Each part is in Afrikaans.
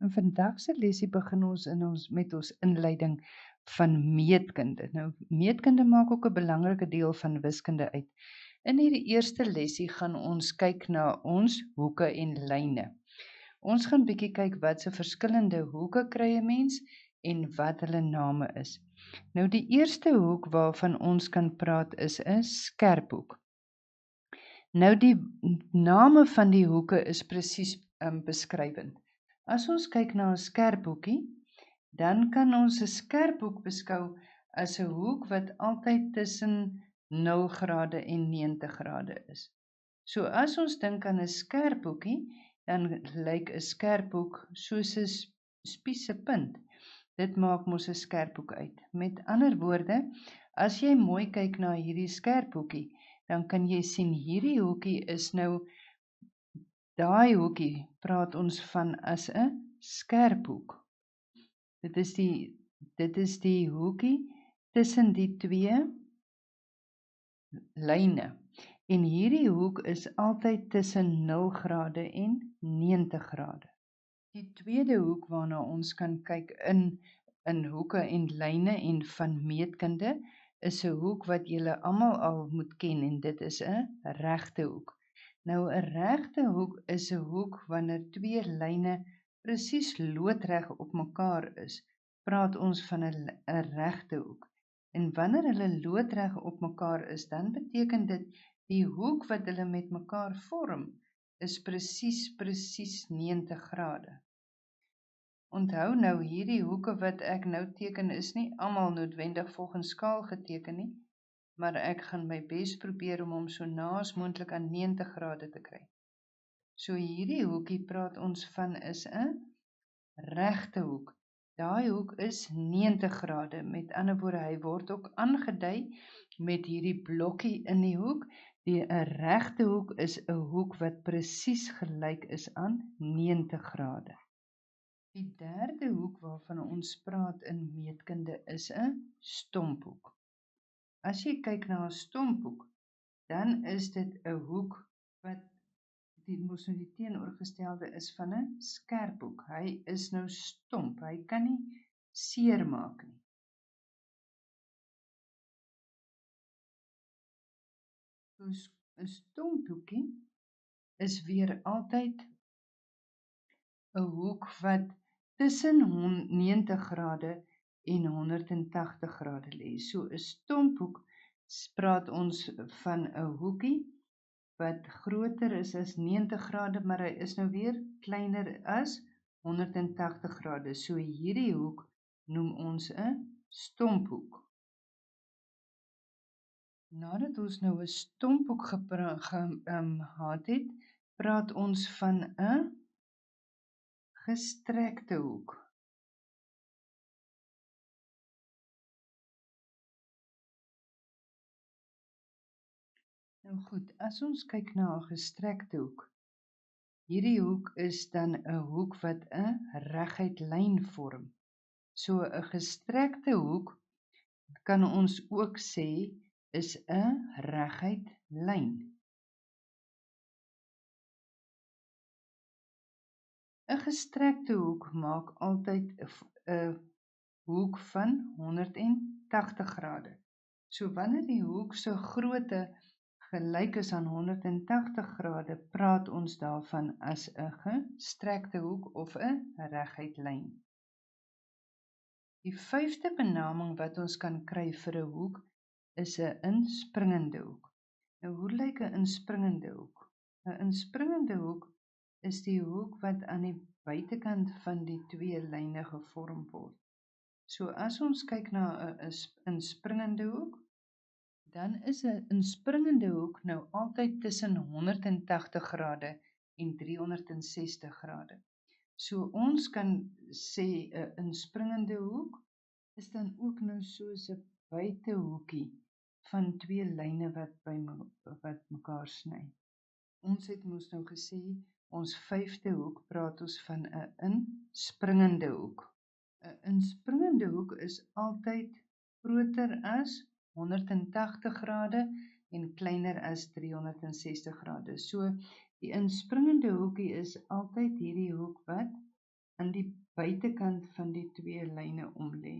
In vandag se lesie begin ons met ons inleiding van meetkunde. Nou, meetkunde maak ook 'n belangrike deel van wiskunde uit. In hierdie eerste lesie gaan ons kyk na ons hoeke en lyne. Ons gaan bietjie kyk wat se verskillende hoeke kry 'n mens en wat hulle name is. Nou die eerste hoek waarvan ons kan praat is 'n skerphoek. Nou die name van die hoeke is presies beskrywend. As ons kyk na 'n skerphoekie, dan kan ons 'n skerphoek beskou as 'n hoek wat altyd tussen 0 grade en 90 grade is. So as ons dink aan 'n skerphoekie, dan lyk 'n skerphoek soos 'n spies se punt. Dit maak mos 'n skerphoek uit. Met ander woorde, as jy mooi kyk na hierdie skerphoekie, dan kan jy sien hierdie hoekie is nou daai hoekie praat ons van as 'n skerphoek. Dit is die hoekie tussen die twee lyne. En hierdie hoek is altyd tussen 0 grade en 90 grade. Die tweede hoek waarna ons kan kyk in hoeke en lyne en van meetkunde is 'n hoek wat julle almal al moet ken en dit is 'n regte hoek. Nou 'n regte hoek is 'n hoek wanneer twee lyne presies loodreg op mekaar is, praat ons van 'n regte hoek. En wanneer hulle loodreg op mekaar is, dan beteken dit die hoek wat hulle met mekaar vorm is presies 90 grade. Onthou nou, hierdie hoeke wat ek nou teken is nie almal noodwendig volgens skaal geteken nie, maar ek gaan my bes probeer om hom so na as moontlik aan 90 grade te kry. So hierdie hoekie praat ons van is 'n regte hoek. Daai hoek is 90 grade. Met ander woorde, hy word ook aangedui met hierdie blokkie in die hoek. 'n regte hoek is 'n hoek wat presies gelyk is aan 90 grade. Die derde hoek waarvan ons praat in meetkunde is 'n stomphoek. As jy kyk na 'n stomphoek, dan is dit 'n hoek wat die teenoorgestelde is van 'n skerphoek. Hy is nou stomp, hy kan nie seer maak nie. So 'n stomphoekie is weer altyd 'n hoek wat tussen 90 grade en 180 grade lê. So 'n stomphoek praat ons van 'n hoekie wat groter is as 90 grade, maar hy is nou weer kleiner as 180 grade. So hierdie hoek noem ons 'n stomphoek. Nadat ons nou 'n stomphoek gehad het, praat ons van 'n gestrekte hoek. Nou goed, as ons kyk na 'n gestrekte hoek, hierdie hoek is dan 'n hoek wat 'n reguit lyn vorm. So 'n gestrekte hoek kan ons ook sê is 'n reguit lyn. 'n Gestrekte hoek maak altyd 'n hoek van 180 grade. So wanneer die hoek se grootte gelyk is aan 180 grade, praat ons daarvan as 'n gestrekte hoek of 'n reguit lyn. Die vyfde benaming wat ons kan kry vir 'n hoek is 'n inspringende hoek. Nou, hoe lyk 'n inspringende hoek? 'n Inspringende hoek is die hoek wat aan die buitekant van die twee lyne gevorm word. So as ons kyk na 'n inspringende hoek, dan is 'n inspringende hoek nou altyd tussen 180 grade en 360 grade. So ons kan sê 'n inspringende hoek is dan ook nou soos 'n buitehoekie van twee lyne wat mekaar sny. Ons het mos nou gesê, ons vyfde hoek praat ons van 'n inspringende hoek. 'n Inspringende hoek is altyd groter as 180 grade en kleiner as 360 grade. So die inspringende hoekie is altyd hierdie hoek wat aan die buitekant van die twee lyne omlê.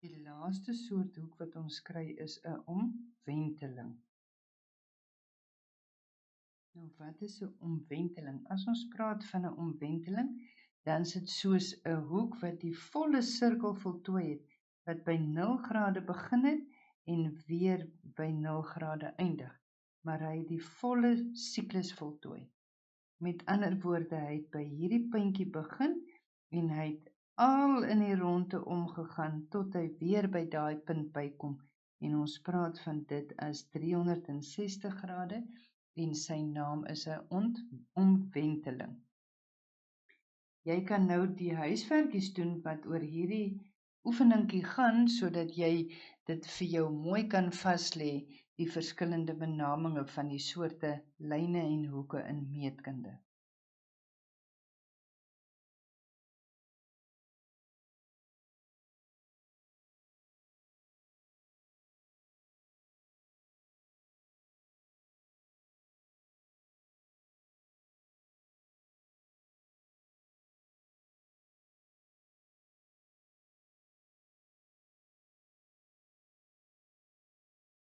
Die laaste soort hoek wat ons kry is 'n omwenteling. Nou wat is 'n omwenteling? As ons praat van 'n omwenteling, dan is dit soos 'n hoek wat die volle sirkel voltooi het, wat by 0 grade begin het en weer by 0 grade eindig, maar hy het die volle siklus voltooi. Met ander woorde, hy het by hierdie puntjie begin en hy het al in die ronde omgegaan tot hy weer by daai punt bykom en ons praat van dit as 360 grade en sy naam is 'n omwenteling. Jy kan nou die huiswerkies doen wat oor hierdie oefeningkie gaan sodat jy dit vir jou mooi kan vaslê, die verskillende benaminge van die soorte lyne en hoeke in meetkunde.